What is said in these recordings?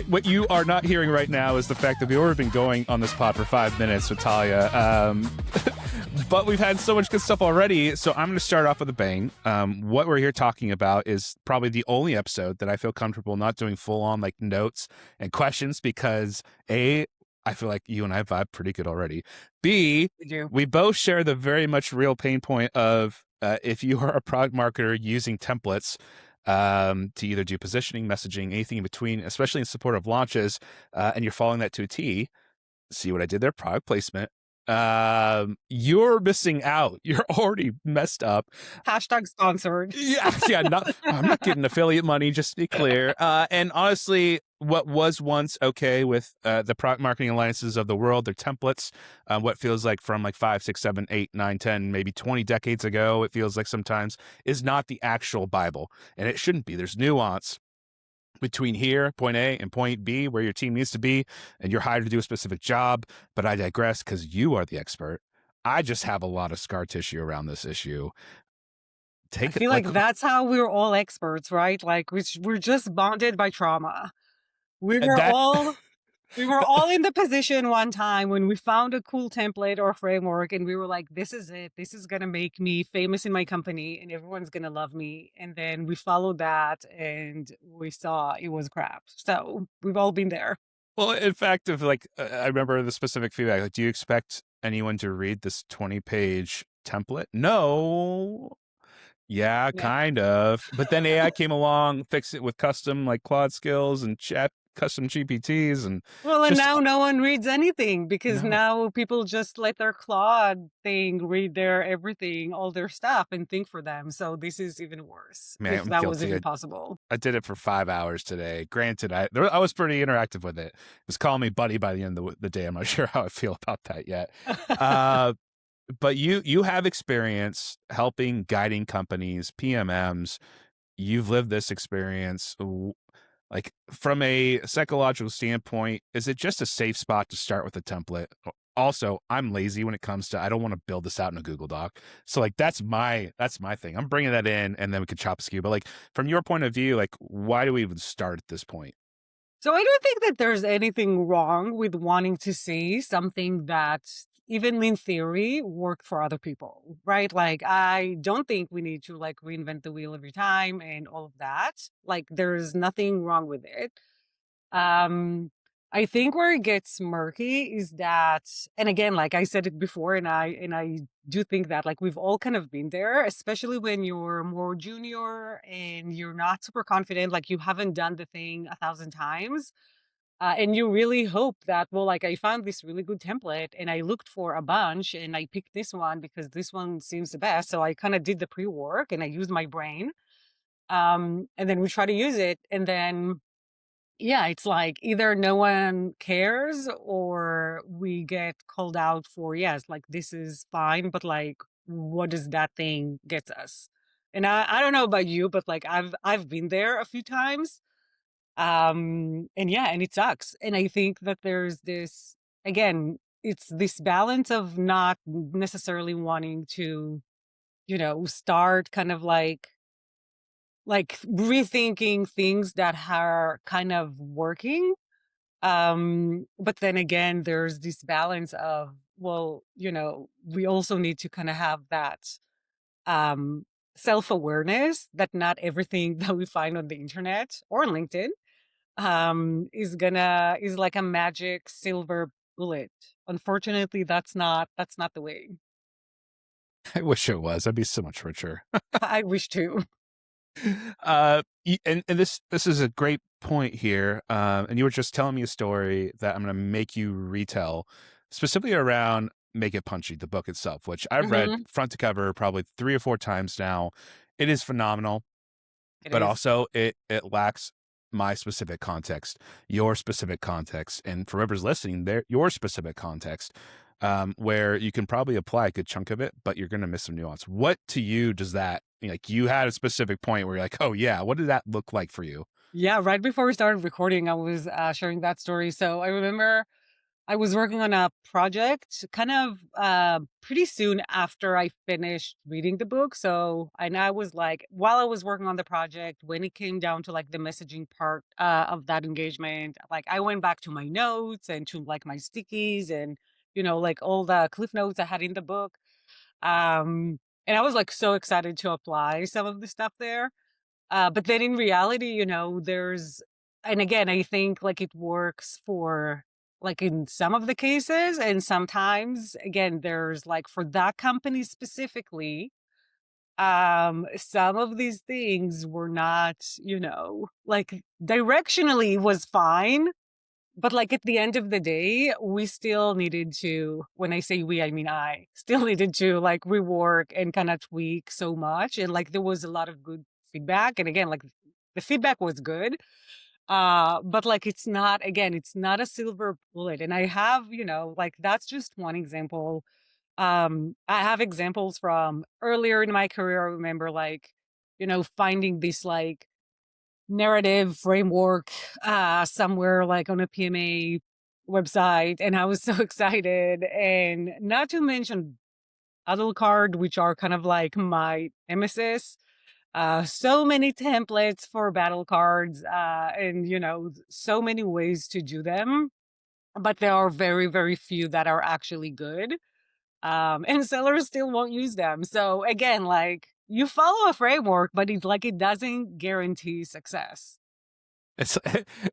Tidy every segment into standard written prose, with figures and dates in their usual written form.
What you are not hearing right now is the fact that we've already been going on this pod for 5 minutes with Talya. But we've had so much good stuff already, so I'm going to start off with a bang. What we're here talking about is probably the only episode that I feel comfortable not doing full-on like notes and questions because A, I feel like you and I vibe pretty good already. B, we both share the very much real pain point of if you are a product marketer using templates to either do positioning, messaging, anything in between, especially in support of launches, and you're following that to a T. See what I did there? Product placement. You're missing out. You're already messed up. Hashtag sponsored. Yeah. I'm not getting affiliate money, just to be clear. And honestly, what was once okay with the product marketing alliances of the world, their templates, what feels like from like 5, 6, 7, 8, 9, 10, maybe 20 decades ago, it feels like sometimes is not the actual Bible. And it shouldn't be. There's nuance between here, point A, and point B, where your team needs to be, and you're hired to do a specific job. But I digress because you are the expert. I just have a lot of scar tissue around this issue. I feel like that's how we're all experts, right? Like we're just bonded by trauma. We were all in the position one time when we found a cool template or framework and we were like, this is it. This is going to make me famous in my company and everyone's going to love me. And then we followed that and we saw it was crap. So we've all been there. Well, in fact, I remember the specific feedback. Like, do you expect anyone to read this 20-page template? No. Yeah, kind of. But then AI came along, fixed it with custom like Claude skills and custom GPTs and now no one reads anything because now people just let their Claude thing read their everything, all their stuff and think for them. So this is even worse. Man, that was even possible. I did it for 5 hours today. Granted, I was pretty interactive with it. It was calling me buddy by the end of the day. I'm not sure how I feel about that yet. But you have experience helping, guiding companies, PMMs. You've lived this experience. Like from a psychological standpoint, is it just a safe spot to start with a template? Also, I'm lazy when it comes to, I don't want to build this out in a Google Doc. So like, that's my thing. I'm bringing that in and then we could chop skew. But like from your point of view, like why do we even start at this point? So I don't think that there's anything wrong with wanting to see something that even in theory worked for other people, right? Like, I don't think we need to like reinvent the wheel every time and all of that. Like, there's nothing wrong with it. I think where it gets murky is that, and again, like I said it before, and I do think that like we've all kind of been there, especially when you're more junior and you're not super confident, like you haven't done the thing 1,000 times. And you really hope that, well, like I found this really good template and I looked for a bunch and I picked this one because this one seems the best. So I kind of did the pre-work and I used my brain. And then we try to use it. And then, yeah, it's like either no one cares or we get called out for, yes, like this is fine, but like, what does that thing get us? And I don't know about you, but like I've been there a few times. And it sucks. And I think that there's this, again, it's this balance of not necessarily wanting to, start kind of like rethinking things that are kind of working. But then again, there's this balance of, well, we also need to kind of have that self-awareness that not everything that we find on the internet or on LinkedIn is like a magic silver bullet. Unfortunately, that's not the way. I wish it was. I'd be so much richer. I wish too. And this is a great point here. And you were just telling me a story that I'm going to make you retell, specifically around Make It Punchy, the book itself, which I've read front to cover probably 3 or 4 times now. It is phenomenal, but also it lacks my specific context, your specific context, and for whoever's listening, your specific context, where you can probably apply a good chunk of it, but you're going to miss some nuance. What to you does that, like you had a specific point where you're like, oh yeah, what did that look like for you? Yeah, right before we started recording, I was sharing that story. So I remember I was working on a project kind of pretty soon after I finished reading the book. So, and I was like, while I was working on the project, when it came down to like the messaging part of that engagement, like I went back to my notes and to like my stickies and, like all the cliff notes I had in the book. And I was like so excited to apply some of the stuff there. But then in reality, and again, I think like it works for like in some of the cases, and sometimes again, there's like for that company specifically, some of these things were not, like directionally was fine, but like at the end of the day, we still needed to, when I say we, I mean I still needed to like rework and kind of tweak so much. And like there was a lot of good feedback. And again, like the feedback was good. But like it's not a silver bullet. And I have, like that's just one example. I have examples from earlier in my career. I remember like, finding this like narrative framework somewhere like on a PMA website, and I was so excited. And not to mention Battle Card, which are kind of like my nemesis. So many templates for battle cards, and so many ways to do them, but there are very, very few that are actually good. And sellers still won't use them. So again, like you follow a framework, but it doesn't guarantee success. It's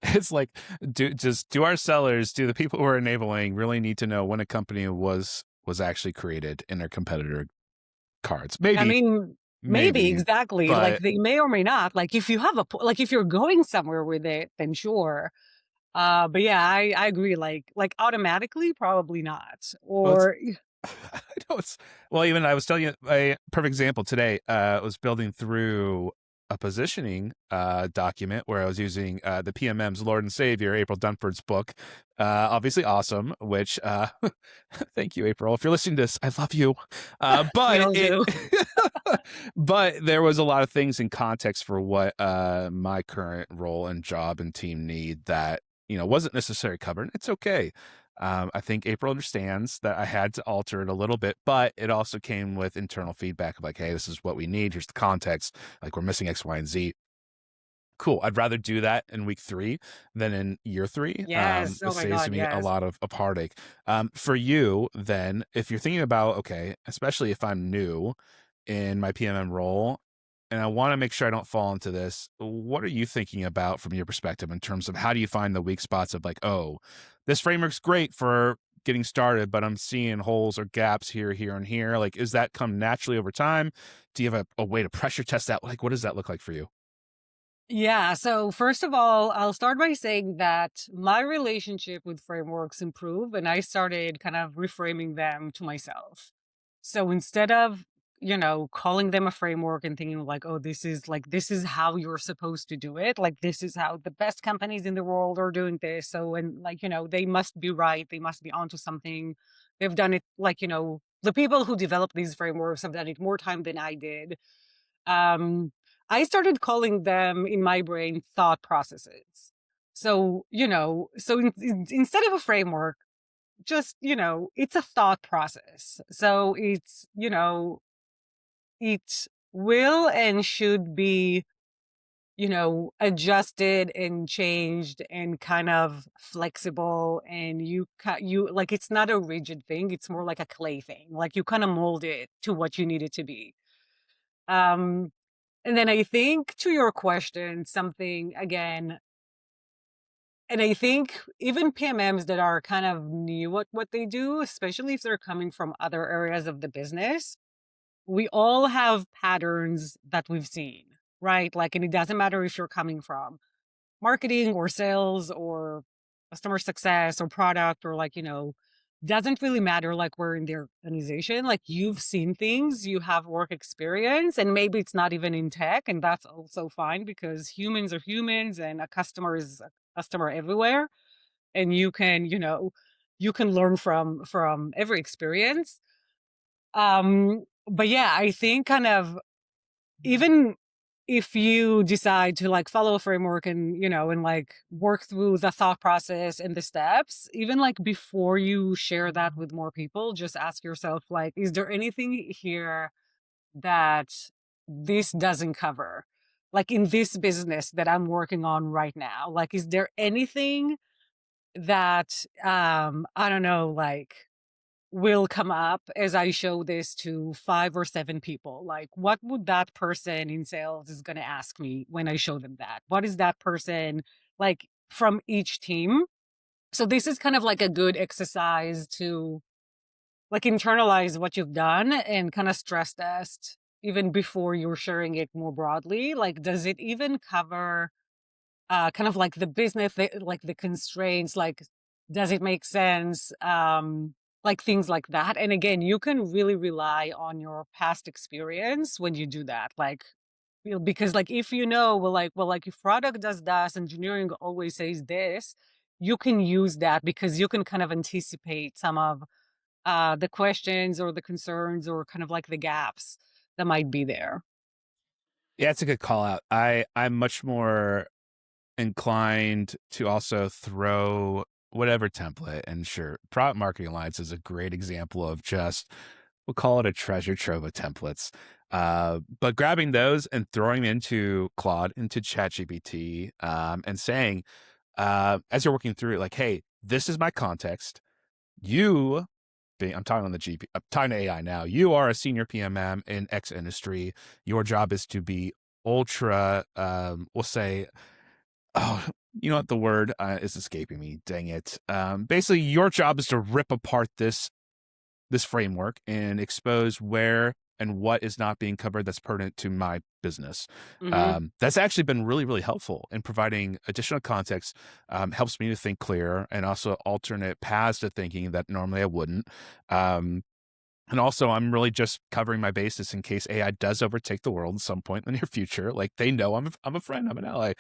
it's like do our sellers, do the people who are enabling really need to know when a company was actually created in their competitor cards? I Maybe, mean, maybe maybe, exactly. Like but they may or may not. Like if you have like if you're going somewhere with it, then sure. But yeah, I agree. Like automatically, probably not. well, it's Or I know it's well. Even I was telling you a perfect example today. I was building through a positioning document where I was using the PMM's Lord and Savior April Dunford's book. Obviously awesome. Which thank you, April. If you're listening to this, I love you. we But all it do. but there was a lot of things in context for what my current role and job and team need that wasn't necessarily covered. It's okay. I think April understands that I had to alter it a little bit, but it also came with internal feedback of like, hey, this is what we need. Here's the context. Like we're missing X, Y, and Z. Cool. I'd rather do that in week 3 than in year 3. Yes. It Oh my saves God. me a Yes. lot of heartache. For you, then, if you're thinking about, okay, especially if I'm new in my PMM role, and I want to make sure I don't fall into this, what are you thinking about from your perspective in terms of how do you find the weak spots of like, oh, this framework's great for getting started, but I'm seeing holes or gaps here, here, and here. Like, is that come naturally over time? Do you have a way to pressure test that? Like, what does that look like for you? Yeah. So first of all, I'll start by saying that my relationship with frameworks improved, and I started kind of reframing them to myself. So instead of, calling them a framework and thinking like, oh, this is how you're supposed to do it. Like this is how the best companies in the world are doing this. So, and like, they must be right. They must be onto something. They've done it like, the people who developed these frameworks have done it more time than I did. Um, I started calling them in my brain thought processes. So, instead of a framework, just, it's a thought process. So it will and should be, adjusted and changed and kind of flexible. And you like, it's not a rigid thing. It's more like a clay thing. Like you kind of mold it to what you need it to be. Um, And then I think to your question, something again, and I think even PMMs that are kind of new at what they do, especially if they're coming from other areas of the business, we all have patterns that we've seen, right? Like, and it doesn't matter if you're coming from marketing or sales or customer success or product or like, doesn't really matter like where in their organization. Like you've seen things, you have work experience, and maybe it's not even in tech, and that's also fine because humans are humans and a customer is a customer everywhere. And you can learn from every experience. But yeah, I think kind of even if you decide to like follow a framework and and like work through the thought process and the steps, even like before you share that with more people, just ask yourself like, is there anything here that this doesn't cover, like in this business that I'm working on right now? Like, is there anything that I don't know, like will come up as I show this to 5 or 7 people? Like, what would that person in sales is going to ask me when I show them that? What is that person like from each team? So this is kind of like a good exercise to like internalize what you've done and kind of stress test even before you're sharing it more broadly. Like, does it even cover kind of like the business, like the constraints, like does it make sense? Like things like that. And again, you can really rely on your past experience when you do that. Like, because like if well, like if product does this, engineering always says this, you can use that because you can kind of anticipate some of the questions or the concerns or kind of like the gaps that might be there. Yeah, it's a good call out. I'm much more inclined to also throw whatever template, and sure, product marketing alliance is a great example of just, we'll call it a treasure trove of templates. But grabbing those and throwing them into Claude, into ChatGPT, and saying, as you're working through it, like, hey, this is my context. You I'm talking on the GP, I'm talking to AI now. You are a senior PMM in X industry. Your job is to be ultra, we'll say, oh, you know what, the word is escaping me. Dang it. Basically, your job is to rip apart this framework and expose where and what is not being covered that's pertinent to my business. Hmm. That's actually been really, really helpful in providing additional context. Helps me to think clearer and also alternate paths to thinking that normally I wouldn't. Um, and also, I'm really just covering my basis in case AI does overtake the world at some point in the near future. Like, they know I'm a friend, I'm an ally.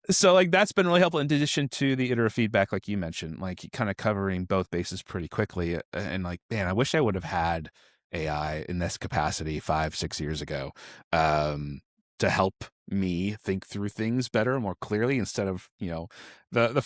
So, like, that's been really helpful in addition to the iterative feedback, like you mentioned, like kind of covering both bases pretty quickly. And like, man, I wish I would have had AI in this capacity 5, 6 years ago, um, to help me think through things better, more clearly, instead of, I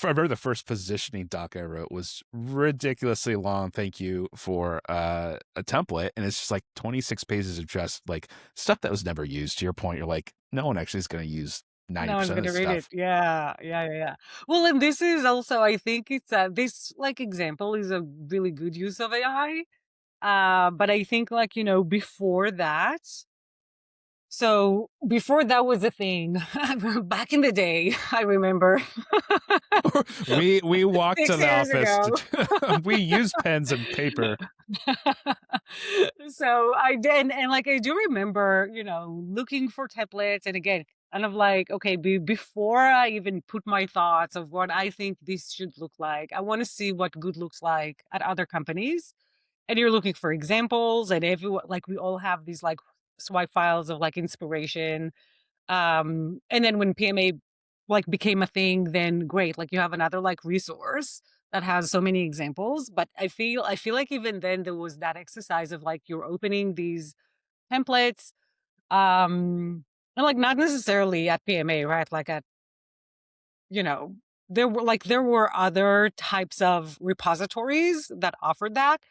remember the first positioning doc I wrote was ridiculously long. Thank you for a template. And it's just like 26 pages of just like stuff that was never used. To your point, you're like, no one actually is going to use No one's 90% of gonna this read it. stuff. Yeah, yeah, yeah, yeah. Well, and this is also, I think it's this like example is a really good use of AI. But I think like, before that, so before that was a thing, back in the day, I remember We walked to 6 the years office ago. we use pens and paper. So I did, and like I do remember, looking for templates, and again, kind of like, okay, before I even put my thoughts of what I think this should look like, I want to see what good looks like at other companies. And you're looking for examples, and everyone, like, we all have these like swipe files of like inspiration. And then when PMA like became a thing, then great, like you have another like resource that has so many examples. But I feel like even then there was that exercise of like you're opening these templates, and like not necessarily at PMA, right? Like at, you know, there were other types of repositories that offered that.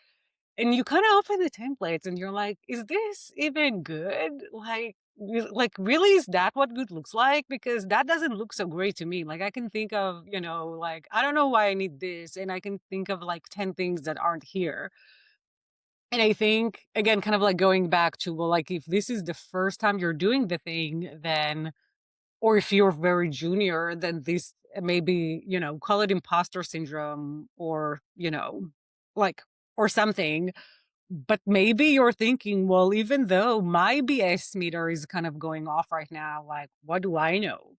And you kind of open the templates and you're like, is this even good? Like, like really, is that what good looks like? Because that doesn't look so great to me. Like I can think of, like I don't know why I need this, and I can think of like 10 things that aren't here. And I think again, kind of like going back to, well, like if this is the first time you're doing the thing, then, or if you're very junior, then this maybe, call it imposter syndrome, or, like, or something. But maybe you're thinking, well, even though my BS meter is kind of going off right now, like, what do I know?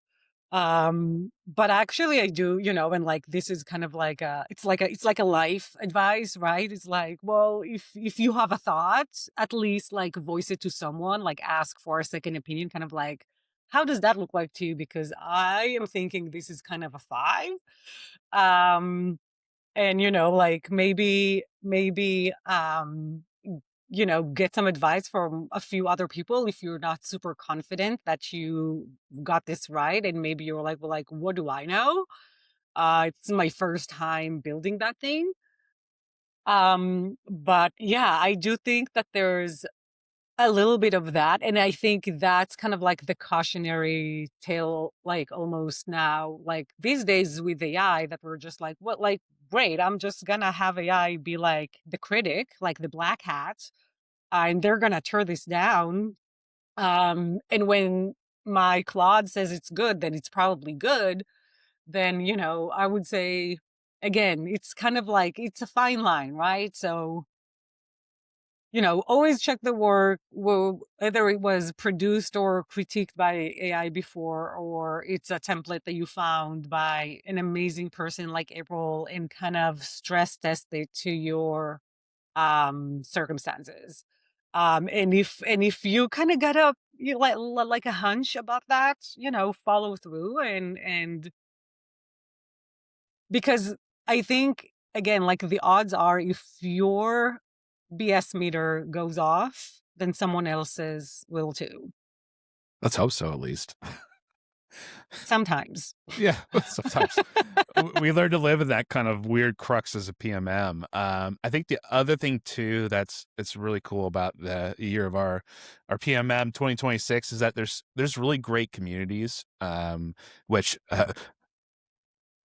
But actually I do, and like this is kind of like it's like a life advice, right? It's like, well, if you have a thought, at least like voice it to someone, like ask for a second opinion, kind of like, how does that look like to you? Because I am thinking this is kind of a five. Um, and like maybe get some advice from a few other people if you're not super confident that you got this right. And maybe you're like, well, like, what do I know? It's my first time building that thing. But yeah, I do think that there's a little bit of that. And I think that's kind of like the cautionary tale, like almost now, like these days with AI, that we're just like, what, like, great, I'm just gonna have AI be like the critic, like the black hat, and they're gonna tear this down. And when my Claude says it's good, then it's probably good. Then, I would say, again, it's kind of like it's a fine line, right? So, always check the work, whether it was produced or critiqued by AI before, or it's a template that you found by an amazing person like April, and kind of stress test it to your circumstances. And if you kind of got like a hunch about that, follow through, and because I think, again, like the odds are, if your BS meter goes off, then someone else's will too. Let's hope so, at least. Sometimes. Yeah, sometimes we learn to live in that kind of weird crux as a PMM. I think the other thing too it's really cool about the year of our PMM 2026 is that there's really great communities, which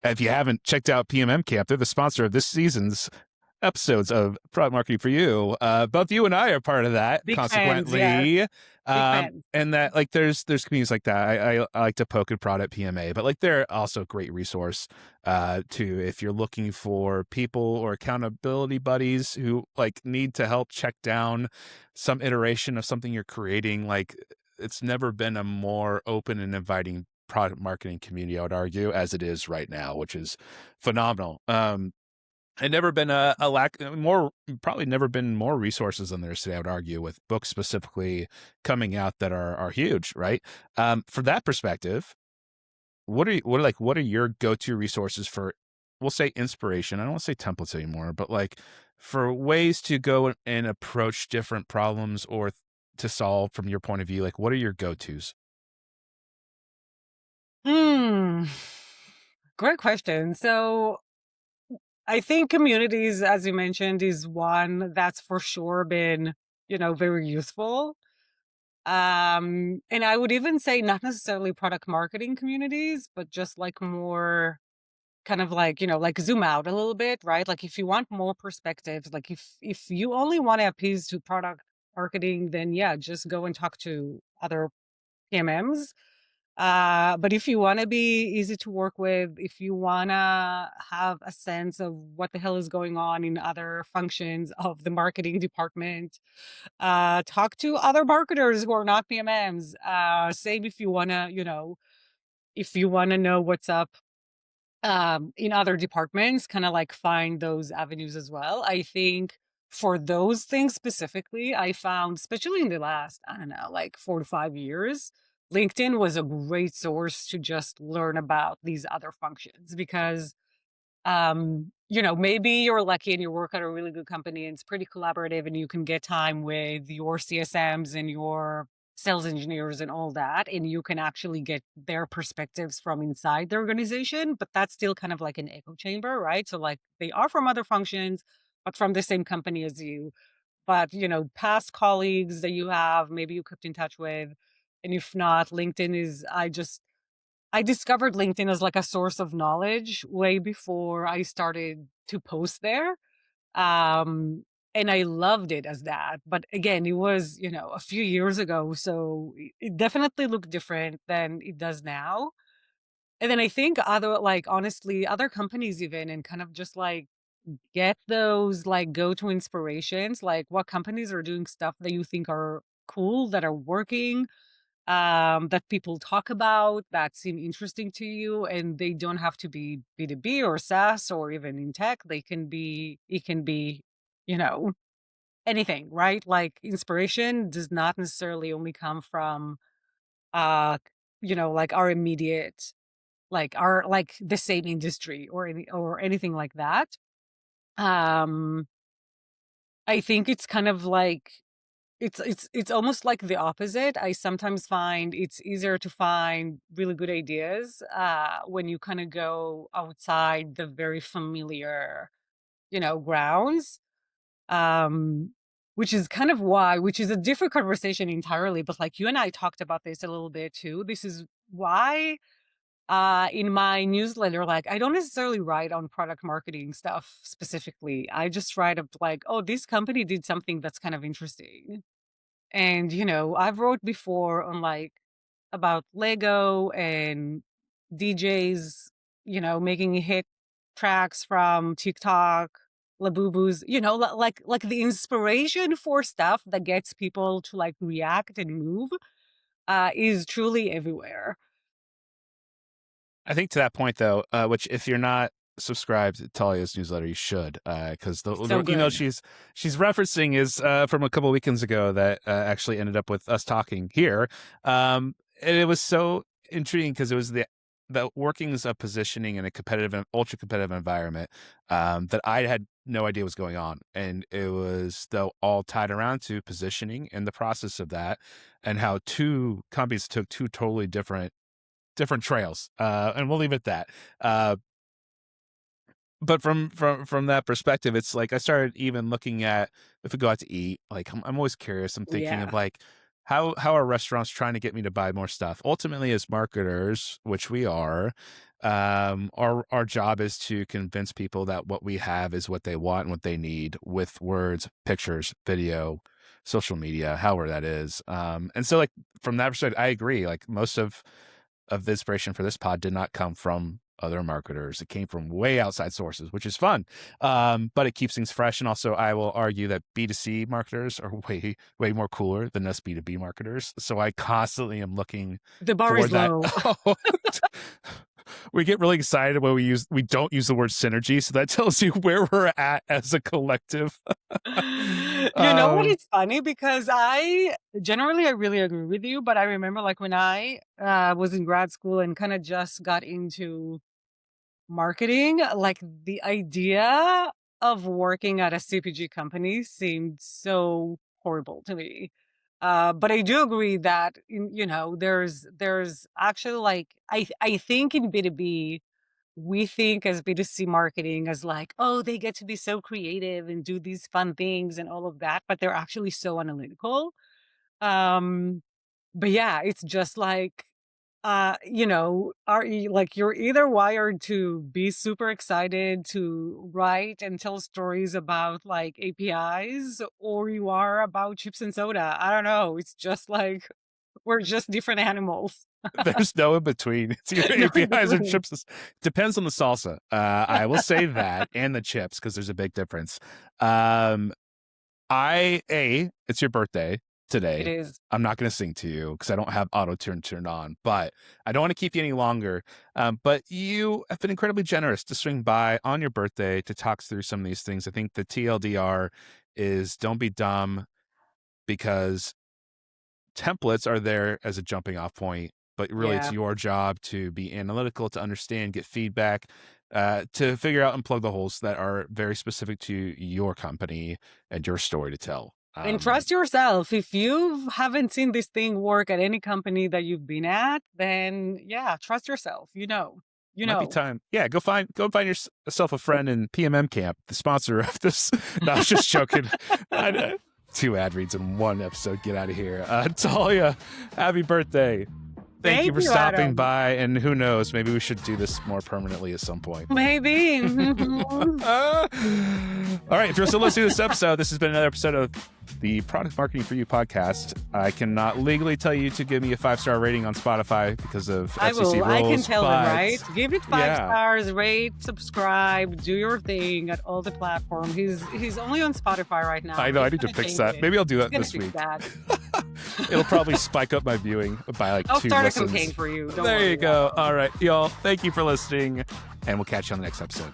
if you haven't checked out PMM Camp, they're the sponsor of this season's episodes of Product Marketing for You. Both you and I are part of that, Big fans, yes. consequently. Big fans. And that, like, there's communities like that. I like to poke and prod at PMA, but like they're also a great resource to if you're looking for people or accountability buddies who like need to help check down some iteration of something you're creating. Like, it's never been a more open and inviting product marketing community, I would argue, as it is right now, which is phenomenal. And never been a lack more, probably never been more resources than there is today, I would argue, with books specifically coming out that are huge, right? From that perspective, what are your go-to resources for, we'll say, inspiration? I don't want to say templates anymore, but like for ways to go and approach different problems or to solve from your point of view, like what are your go-tos? Hmm. Great question. So I think communities, as you mentioned, is one that's for sure been, very useful. And I would even say not necessarily product marketing communities, but just like more kind of like, like zoom out a little bit, right? Like if you want more perspectives, like if you only want to appease to product marketing, then yeah, just go and talk to other PMMs. But if you want to be easy to work with, if you want to have a sense of what the hell is going on in other functions of the marketing department, talk to other marketers who are not PMMs. Same if you want to, if you want to know what's up in other departments, kind of like find those avenues as well. I think for those things specifically, I found, especially in the last, I don't know, like 4 to 5 years, LinkedIn was a great source to just learn about these other functions because maybe you're lucky and you work at a really good company and it's pretty collaborative and you can get time with your CSMs and your sales engineers and all that, and you can actually get their perspectives from inside the organization, but that's still kind of like an echo chamber, right? So like they are from other functions, but from the same company as you. But past colleagues that you have, maybe you kept in touch with. And if not, LinkedIn is, I discovered LinkedIn as like a source of knowledge way before I started to post there. Um, and I loved it as that. But again, it was, a few years ago. So it definitely looked different than it does now. And then I think other, like, honestly, other companies even, and kind of just like get those like go to inspirations, like what companies are doing stuff that you think are cool, that are working, that people talk about, that seem interesting to you, and they don't have to be B2B or SaaS or even in tech. It can be, you know, anything, right? Like inspiration does not necessarily only come from, uh, like our immediate, like our, like the same industry or anything like that. Um, I think it's kind of like it's almost like the opposite. I sometimes find it's easier to find really good ideas when you kind of go outside the very familiar, grounds. Um, which is kind of why, which is a different conversation entirely. But like you and I talked about this a little bit too. This is why in my newsletter, like I don't necessarily write on product marketing stuff specifically. I just write up like, oh, this company did something that's kind of interesting. And, I've wrote before on like about Lego and DJs, making hit tracks from TikTok, Labubu's, like the inspiration for stuff that gets people to like react and move is truly everywhere. I think to that point though, which if you're not subscribed to Talya's newsletter, you should, because So the email good. she's referencing is from a couple of weekends ago that actually ended up with us talking here, and it was so intriguing because it was the workings of positioning in a competitive and ultra competitive environment that I had no idea was going on, and it was though all tied around to positioning and the process of that, and how two companies took two totally different trails, and we'll leave it at that. But from that perspective, it's like I started even looking at if we go out to eat. Like I'm always curious. I'm thinking of Yeah. like how are restaurants trying to get me to buy more stuff? Ultimately, as marketers, which we are, our job is to convince people that what we have is what they want and what they need with words, pictures, video, social media, however that is. And so like from that perspective, I agree. Like most of the inspiration for this pod did not come from other marketers. It came from way outside sources, which is fun. But it keeps things fresh. And also I will argue that B2C marketers are way more cooler than us B2B marketers. So I constantly am looking The bar for is that. low. We get really excited when we don't use the word synergy. So that tells you where we're at as a collective. You know what? It's funny because I really agree with you, but I remember like when I was in grad school and kind of just got into marketing, like the idea of working at a CPG company seemed so horrible to me. But I do agree that there's actually like I think in B2B we think as B2C marketing as like, oh, they get to be so creative and do these fun things and all of that, but they're actually so analytical. Um, but yeah, it's just like, like you're either wired to be super excited to write and tell stories about like APIs, or you are about chips and soda. I don't know. It's just like we're just different animals. There's no in between. It's either No in APIs or between. chips. Depends on the salsa. I will say that, and the chips, because there's a big difference. It's your birthday It today. is. I'm not going to sing to you because I don't have auto turned on, but I don't want to keep you any longer. But you have been incredibly generous to swing by on your birthday to talk through some of these things. I think the TLDR is don't be dumb, because templates are there as a jumping off point, but really it's Yeah. your job to be analytical, to understand, get feedback, to figure out and plug the holes that are very specific to your company and your story to tell. And trust yourself. If you haven't seen this thing work at any company that you've been at, then yeah, trust yourself. You know. You Might be know. time. Yeah, go find yourself a friend in PMM Camp, the sponsor of this. No, I was just joking. Two ad reads in one episode. Get out of here. Talia, happy birthday. Thank you Thank for you, stopping Adam. by. And who knows, maybe we should do this more permanently at some point. Maybe. All right. If you're still listening to this episode, this has been another episode of the Product Marketing for You podcast. I cannot legally tell you to give me a 5-star rating on Spotify because of I FCC will. rules. I can tell but them, right? Give it 5 yeah. stars, rate, subscribe, do your thing at all the platforms. He's only on Spotify right now. I know. I He's need to gonna fix change that. it. Maybe I'll do He's that gonna this fix week. that. It'll probably spike up my viewing by like I'll 2 start listens. a campaign for you. Don't There worry. you go. All right, y'all. Thank you for listening, and we'll catch you on the next episode.